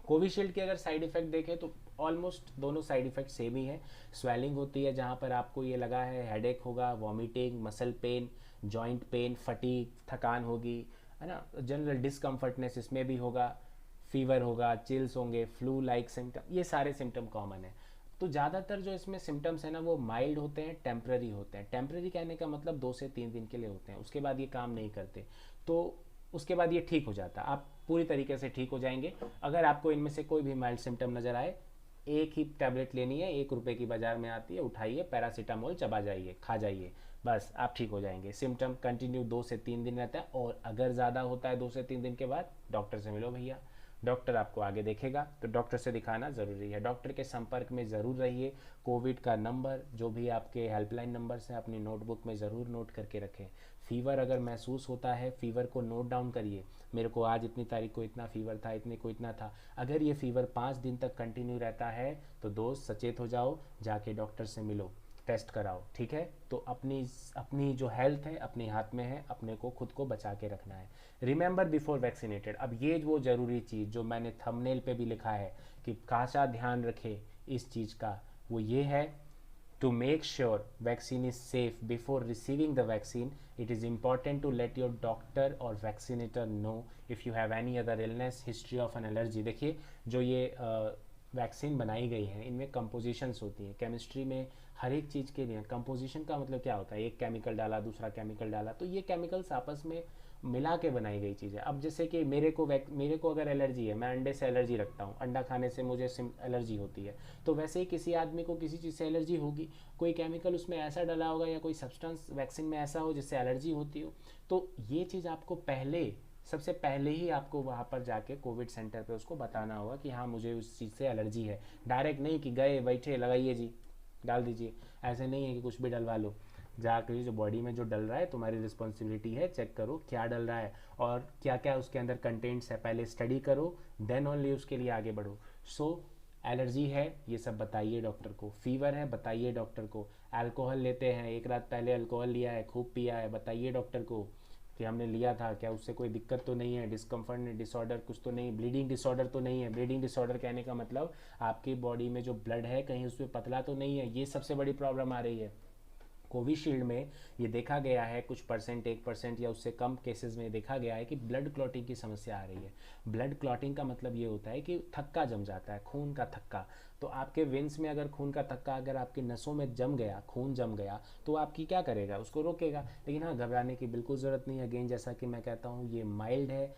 कोविशील्ड के अगर साइड इफेक्ट देखें तो ऑलमोस्ट दोनों साइड इफेक्ट सेम ही है। स्वेलिंग होती है जहाँ पर आपको ये लगा है, हेडेक होगा, vomiting, muscle pain, joint pain, fatigue, थकान होगी, है ना, जनरल डिसकम्फर्टनेस इसमें भी होगा, फीवर होगा, चिल्स होंगे, फ्लू लाइक सिम्टम, ये सारे सिम्टम कॉमन है। तो ज़्यादातर जो इसमें सिम्टम्स है ना वो माइल्ड होते हैं, टेम्पररी होते हैं। टेम्पररी कहने का मतलब 2 से 3 दिन के लिए होते हैं, उसके बाद ये काम नहीं करते, तो उसके बाद ये ठीक हो जाता है, आप पूरी तरीके से ठीक हो जाएंगे। अगर आपको इनमें से कोई भी माइल्ड सिम्टम नज़र आए, एक ही टैबलेट लेनी है, 1 रुपये की बाजार में आती है, उठाइए, पैरासीटामोल चबा जाइए, खा जाइए, बस आप ठीक हो जाएंगे। सिम्टम कंटिन्यू 2 से 3 दिन रहता है, और अगर ज़्यादा होता है 2 से 3 दिन के बाद डॉक्टर से मिलो भैया, डॉक्टर आपको आगे देखेगा, तो डॉक्टर से दिखाना ज़रूरी है। डॉक्टर के संपर्क में ज़रूर रहिए। कोविड का नंबर जो भी आपके हेल्पलाइन नंबर्स हैं अपनी नोटबुक में ज़रूर नोट करके रखें। फीवर अगर महसूस होता है, फीवर को नोट डाउन करिए। मेरे को आज इतनी तारीख को इतना फीवर था, इतने को इतना था। अगर ये फीवर 5 दिन तक कंटिन्यू रहता है तो दोस्त सचेत हो जाओ, जाके डॉक्टर से मिलो, टेस्ट कराओ, ठीक है। तो अपनी अपनी जो हेल्थ है अपने हाथ में है, अपने को खुद को बचा के रखना है। Remember before vaccinated. अब ये वो ज़रूरी चीज़ जो मैंने थंबनेल पे भी लिखा है कि खासा ध्यान रखे इस चीज़ का, वो ये है to make sure vaccine is safe before receiving the vaccine, it is important to let your doctor or vaccinator know if you have any other illness, history of an allergy। देखिए जो ये वैक्सीन बनाई गई है इनमें compositions होती हैं। Chemistry में हर एक चीज़ के लिए कंपोजिशन का मतलब क्या होता है, एक केमिकल डाला दूसरा केमिकल डाला, तो ये केमिकल्स आपस में मिला के बनाई गई चीज़ है। अब जैसे कि मेरे को अगर एलर्जी है, मैं अंडे से एलर्जी रखता हूँ, अंडा खाने से मुझे एलर्जी होती है, तो वैसे ही किसी आदमी को किसी चीज़ से एलर्जी होगी। कोई केमिकल उसमें ऐसा डला होगा या कोई सब्सटेंस वैक्सीन में ऐसा हो जिससे एलर्जी होती हो। तो ये चीज़ आपको सबसे पहले ही आपको वहाँ पर जाके कोविड सेंटर पे उसको बताना होगा कि हाँ मुझे उस चीज़ से एलर्जी है। डायरेक्ट नहीं कि गए बैठे लगाइए जी डाल दीजिए, ऐसे नहीं है कि कुछ भी डलवा लो। जाकर जो बॉडी में जो डल रहा है तुम्हारी रिस्पॉन्सिबिलिटी है, चेक करो क्या डल रहा है और क्या क्या उसके अंदर कंटेंट्स है, पहले स्टडी करो, देन ओनली उसके लिए आगे बढ़ो। सो एलर्जी है ये सब बताइए डॉक्टर को, फीवर है बताइए डॉक्टर को, अल्कोहल लेते हैं, एक रात पहले अल्कोहल लिया है, खूब पिया है, बताइए डॉक्टर को कि हमने लिया था, क्या उससे कोई दिक्कत तो नहीं है, डिस्कम्फर्ट डिसऑर्डर कुछ तो नहीं, ब्लीडिंग डिसऑर्डर तो नहीं है। ब्लीडिंग डिसऑर्डर कहने का मतलब आपकी बॉडी में जो ब्लड है कहीं उसमें पतला तो नहीं है, ये सबसे बड़ी प्रॉब्लम आ रही है। कोविशील्ड में ये देखा गया है कुछ परसेंट, 1% या उससे कम केसेस में देखा गया है कि ब्लड क्लॉटिंग की समस्या आ रही है। ब्लड क्लॉटिंग का मतलब ये होता है कि थक्का जम जाता है, खून का थक्का। तो आपके वेंस में अगर खून का थक्का अगर आपकी नसों में जम गया, खून जम गया, तो आपकी क्या करेगा, उसको रोकेगा। लेकिन हाँ, घबराने की बिल्कुल ज़रूरत नहीं है। अगेन जैसा कि मैं कहता हूँ ये माइल्ड है,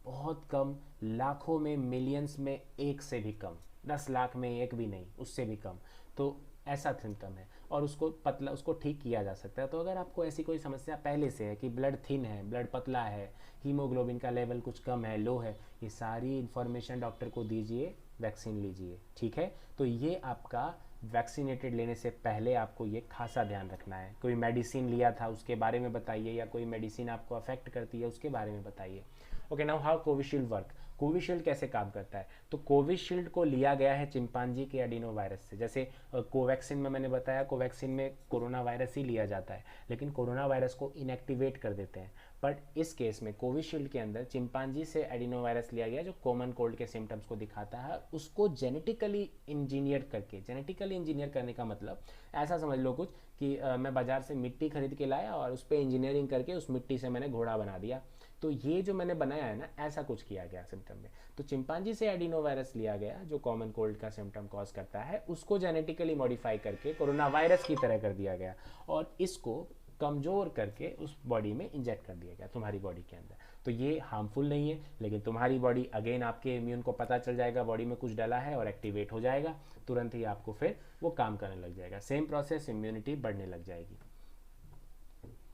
बहुत कम, लाखों में मिलियंस में एक से भी कम, 10 लाख में एक भी नहीं, उससे भी कम। तो ऐसा सिम्टम है और उसको ठीक किया जा सकता है। तो अगर आपको ऐसी कोई समस्या पहले से है कि ब्लड थिन है, ब्लड पतला है, हीमोग्लोबिन का लेवल कुछ कम है, लो है, ये सारी इन्फॉर्मेशन डॉक्टर को दीजिए, वैक्सीन लीजिए, ठीक है। तो ये आपका वैक्सीनेटेड लेने से पहले आपको ये खासा ध्यान रखना है। कोई मेडिसिन लिया था उसके बारे में बताइए, या कोई मेडिसिन आपको अफेक्ट करती है उसके बारे में बताइए। Okay, now how Covishield work. Covishield कैसे काम करता है, तो कोविशील्ड को लिया गया है चिंपांजी के एडिनो वायरस से। जैसे कोवैक्सीन में मैंने बताया, कोवैक्सीन में कोरोना वायरस ही लिया जाता है, लेकिन कोरोना वायरस को इनएक्टिवेट कर देते हैं। बट इस केस में कोविशील्ड के अंदर चिंपांजी से एडिनो वायरस लिया गया जो कॉमन कोल्ड के सिम्टम्स को दिखाता है, उसको जेनेटिकली इंजीनियर करके, जेनेटिकली इंजीनियर करने का मतलब ऐसा समझ लो कुछ कि मैं बाजार से मिट्टी खरीद के लाया और उस पर इंजीनियरिंग करके उस मिट्टी से मैंने घोड़ा बना दिया। तो ये जो मैंने बनाया है ना, ऐसा कुछ किया गया सिम्टम में। तो चिंपांजी से एडिनो वायरस लिया गया जो कॉमन कोल्ड का सिम्टम कॉज करता है, उसको जेनेटिकली मॉडिफाई करके कोरोना वायरस की तरह कर दिया गया और इसको कमज़ोर करके उस बॉडी में इंजेक्ट कर दिया गया तुम्हारी बॉडी के अंदर। तो ये हार्मफुल नहीं है, लेकिन तुम्हारी बॉडी अगेन आपके इम्यून को पता चल जाएगा बॉडी में कुछ डला है और एक्टिवेट हो जाएगा, तुरंत ही आपको फिर वो काम करने लग जाएगा। सेम प्रोसेस, इम्यूनिटी बढ़ने लग जाएगी।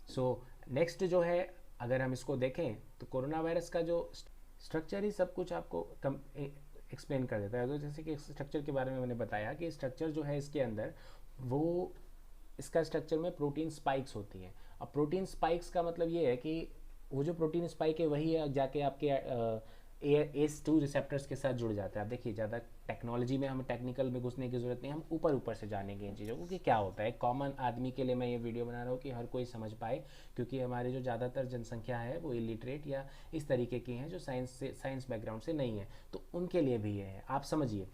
सो नेक्स्ट जो है, अगर हम इसको देखें तो कोरोना वायरस का जो स्ट्रक्चर ही सब कुछ आपको एक्सप्लेन कर देता है। तो जैसे कि स्ट्रक्चर के बारे में मैंने बताया कि स्ट्रक्चर जो है इसके अंदर, वो इसका स्ट्रक्चर में प्रोटीन स्पाइक्स होती हैं। अब प्रोटीन स्पाइक्स का मतलब ये है कि वो जो प्रोटीन स्पाइक है वही है जाके आपके ACE2 रिसेप्टर्स के साथ जुड़ जाता है। आप देखिए, ज़्यादा टेक्नोलॉजी में, हमें टेक्निकल में घुसने की ज़रूरत नहीं, हम ऊपर ऊपर से जानेंगे इन चीज़ों को कि क्या होता है। कॉमन आदमी के लिए मैं ये वीडियो बना रहा हूँ कि हर कोई समझ पाए, क्योंकि हमारी जो ज़्यादातर जनसंख्या है वो इलिटरेट या इस तरीके की हैं जो साइंस बैकग्राउंड से नहीं है, तो उनके लिए भी ये है। आप समझिए,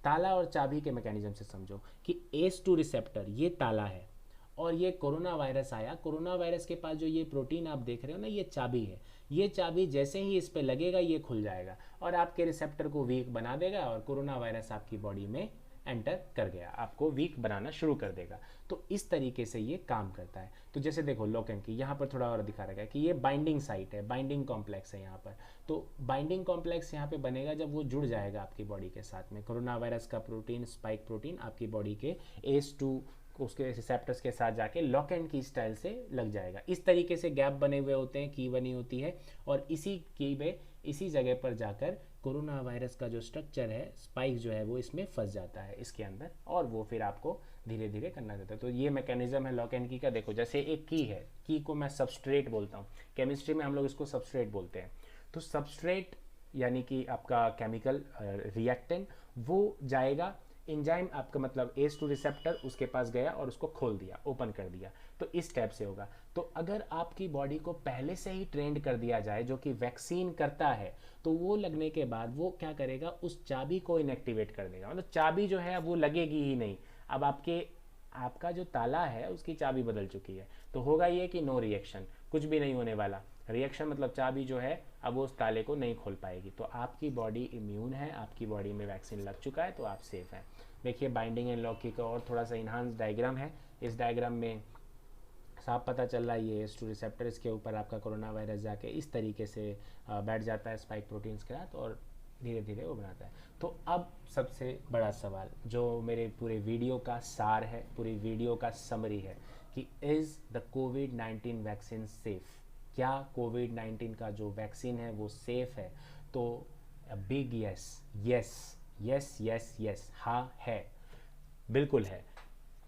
ताला और चाबी के मैकेनिज्म से समझो कि ACE2 रिसेप्टर ये ताला है और ये कोरोना वायरस आया, कोरोना वायरस के पास जो ये प्रोटीन आप देख रहे हो ना, ये चाबी है। ये चाबी जैसे ही इस पे लगेगा ये खुल जाएगा और आपके रिसेप्टर को वीक बना देगा और कोरोना वायरस आपकी बॉडी में एंटर कर गया, आपको वीक बनाना शुरू कर देगा। तो इस तरीके से ये काम करता है। तो जैसे देखो लोकेन की यहाँ पर थोड़ा और दिखा रखा है कि ये बाइंडिंग साइट है, बाइंडिंग कॉम्प्लेक्स है यहाँ पर। तो बाइंडिंग कॉम्प्लेक्स यहाँ पे बनेगा जब वो जुड़ जाएगा आपकी बॉडी के साथ में। कोरोना वायरस का प्रोटीन, स्पाइक प्रोटीन आपकी बॉडी के ACE2 उसके रिसेप्टर्स के साथ जाके लॉक एंड की स्टाइल से लग जाएगा। इस तरीके से गैप बने हुए होते हैं, की बनी होती है और इसी की में इसी जगह पर जाकर कोरोना वायरस का जो स्ट्रक्चर है, स्पाइक जो है वो इसमें फंस जाता है इसके अंदर, और वो फिर आपको धीरे धीरे करना रहता है। तो ये मैकेनिज्म है लॉक एंड की का। देखो जैसे एक की है, की को मैं सबस्ट्रेट बोलता हूँ, केमिस्ट्री में हम लोग इसको सबस्ट्रेट बोलते हैं। तो सबस्ट्रेट यानी कि आपका केमिकल रिएक्टेंट, वो जाएगा, एंजाइम आपका मतलब एस2 रिसेप्टर उसके पास गया और उसको खोल दिया, ओपन कर दिया। तो इस टाइप से होगा। तो अगर आपकी बॉडी को पहले से ही ट्रेंड कर दिया जाए, जो कि वैक्सीन करता है, तो वो लगने के बाद वो क्या करेगा, उस चाबी को इनएक्टिवेट कर देगा। मतलब चाबी जो है वो लगेगी ही नहीं। अब आपका जो ताला है उसकी चाबी बदल चुकी है, तो होगा ये कि नो रिएक्शन, कुछ भी नहीं होने वाला। रिएक्शन मतलब चाबी जो है अब वो उस ताले को नहीं खोल पाएगी। तो आपकी बॉडी इम्यून है, आपकी बॉडी में वैक्सीन लग चुका है, तो आप सेफ हैं। देखिए बाइंडिंग एंड लॉक की का और थोड़ा सा इन्हांस डायग्राम है। इस डायग्राम में साफ पता चल रहा है ये एस2 रिसेप्टर, इसके ऊपर आपका कोरोना वायरस जाके इस तरीके से बैठ जाता है स्पाइक प्रोटीन्स के साथ, और धीरे धीरे वो बनाता है। तो अब सबसे बड़ा सवाल जो मेरे पूरे वीडियो का सार है, पूरी वीडियो का समरी है, कि is the covid vaccine safe? क्या कोविड-19 का जो वैक्सीन है वो सेफ है? तो big yes, yes yes yes yes, हाँ है, बिल्कुल है।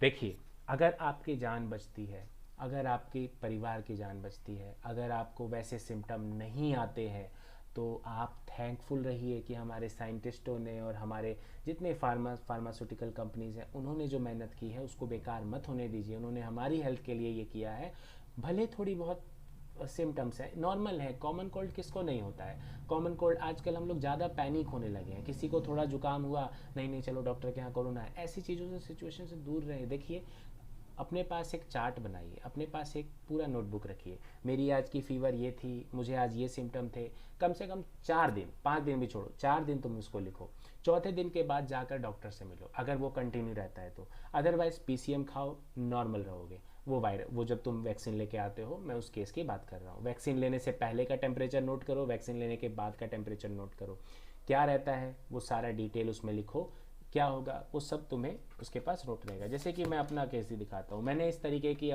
देखिए अगर आपकी जान बचती है, अगर आपके परिवार की जान बचती है, अगर आपको वैसे सिम्टम नहीं आते हैं, तो आप थैंकफुल रहिए कि हमारे साइंटिस्टों ने और हमारे जितने फार्मास्यूटिकल कंपनीज़ हैं, उन्होंने जो मेहनत की है उसको बेकार मत होने दीजिए। उन्होंने हमारी हेल्थ के लिए ये किया है। भले थोड़ी बहुत सिम्टम्स है, नॉर्मल है, कॉमन कोल्ड किसको नहीं होता है। कॉमन कोल्ड आजकल हम लोग ज़्यादा पैनिक होने लगे हैं, किसी को थोड़ा जुकाम हुआ, नहीं नहीं चलो डॉक्टर के यहाँ कोरोना है, ऐसी चीज़ों से सिचुएशन से दूर रहे। देखिए अपने पास एक चार्ट बनाइए, अपने पास एक पूरा नोटबुक रखिए, मेरी आज की फीवर ये थी, मुझे आज ये सिम्टम थे। कम से कम 4 दिन, 5 दिन भी छोड़ो, 4 दिन तुम उसको लिखो। चौथे दिन के बाद जाकर डॉक्टर से मिलो अगर वो कंटिन्यू रहता है तो। अदरवाइज पीसीएम खाओ, नॉर्मल रहोगे। वो जब तुम वैक्सीन लेके आते हो, मैं उस केस की बात कर रहा हूँ। वैक्सीन लेने से पहले का टेम्परेचर नोट करो, वैक्सीन लेने के बाद का टेम्परेचर नोट करो, क्या रहता है वो सारा डिटेल उसमें लिखो। क्या होगा वो सब तुम्हें उसके पास नोट रहेगा। जैसे कि मैं अपना केस ही दिखाता हूँ। मैंने इस तरीके की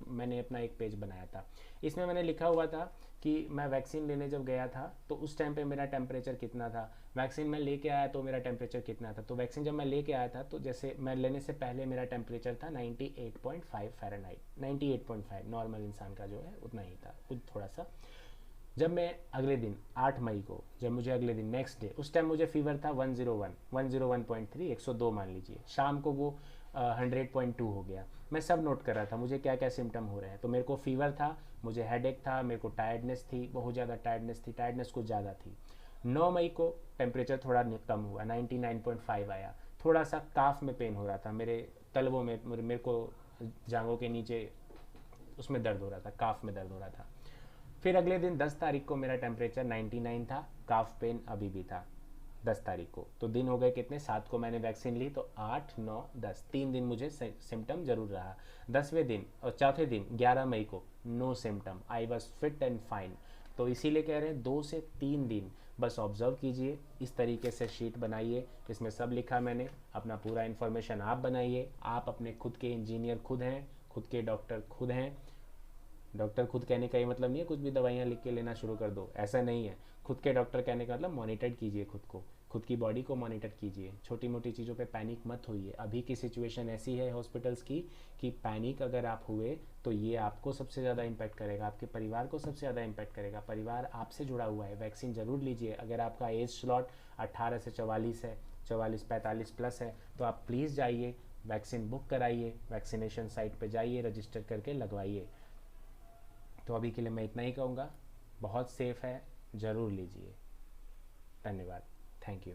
मैंने अपना एक पेज बनाया था। इसमें मैंने लिखा हुआ था कि मैं वैक्सीन लेने जब गया था तो उस टाइम पे मेरा टेम्परेचर कितना था, वैक्सीन मैं लेके आया तो मेरा टेम्परेचर कितना था। तो वैक्सीन जब मैं लेके आया था तो जैसे मैं लेने से पहले मेरा टेम्परेचर था 98.5 फ़ारेनहाइट, 98.5 नॉर्मल इंसान का जो है उतना ही था, कुछ थोड़ा सा। जब मैं अगले दिन 8 मई को, जब मुझे अगले दिन नेक्स्ट डे, उस टाइम मुझे फीवर था 101.3, 102 मान लीजिए। शाम को वो 100.2 हो गया। मैं सब नोट कर रहा था मुझे क्या क्या सिम्टम हो रहे हैं। तो मेरे को फीवर था, मुझे हेडेक था, मेरे को टायर्डनेस थी, बहुत ज़्यादा टायर्डनेस थी, टायर्डनेस कुछ ज़्यादा थी। 9 मई को टेम्परेचर थोड़ा कम हुआ, 99.5 आया। थोड़ा सा काफ में पेन हो रहा था, मेरे तलवों में, मेरे को जांघों के नीचे उसमें दर्द हो रहा था, काफ में दर्द हो रहा था। फिर अगले दिन 10 तारीख को मेरा टेम्परेचर 99 था, काफ पेन अभी भी था 10 तारीख को। तो दिन हो गए कितने, 7 को मैंने वैक्सीन ली, तो 8, 9, 10, 3 दिन मुझे सिम्टम जरूर रहा। 10वें दिन और चौथे दिन 11 मई को no symptom, I was fit and fine. तो इसीलिए कह रहे हैं 2 से 3 दिन बस ऑब्जर्व कीजिए। इस तरीके से शीट बनाइए, इसमें सब लिखा मैंने, अपना पूरा इन्फॉर्मेशन आप बनाइए। आप अपने खुद के इंजीनियर खुद हैं, खुद के डॉक्टर खुद हैं। डॉक्टर खुद कहने का ये मतलब नहीं है कुछ भी दवाइयाँ लिख के लेना शुरू कर दो, ऐसा नहीं है। खुद के डॉक्टर कहने का मतलब मॉनिटर कीजिए खुद को, खुद की बॉडी को मॉनिटर कीजिए। छोटी मोटी चीज़ों पे पैनिक मत होइए। अभी की सिचुएशन ऐसी है हॉस्पिटल्स की कि पैनिक अगर आप हुए तो ये आपको सबसे ज़्यादा इम्पैक्ट करेगा, आपके परिवार को सबसे ज़्यादा इम्पैक्ट करेगा। परिवार आपसे जुड़ा हुआ है। वैक्सीन ज़रूर लीजिए। अगर आपका एज स्लॉट 18 से 44 है, 44-45 प्लस है, तो आप प्लीज़ जाइए, वैक्सीन बुक कराइए, वैक्सीनेशन साइट पर जाइए, रजिस्टर करके लगवाइए। तो अभी के लिए मैं इतना ही कहूँगा। बहुत सेफ़ है, ज़रूर लीजिए। धन्यवाद, थैंक यू।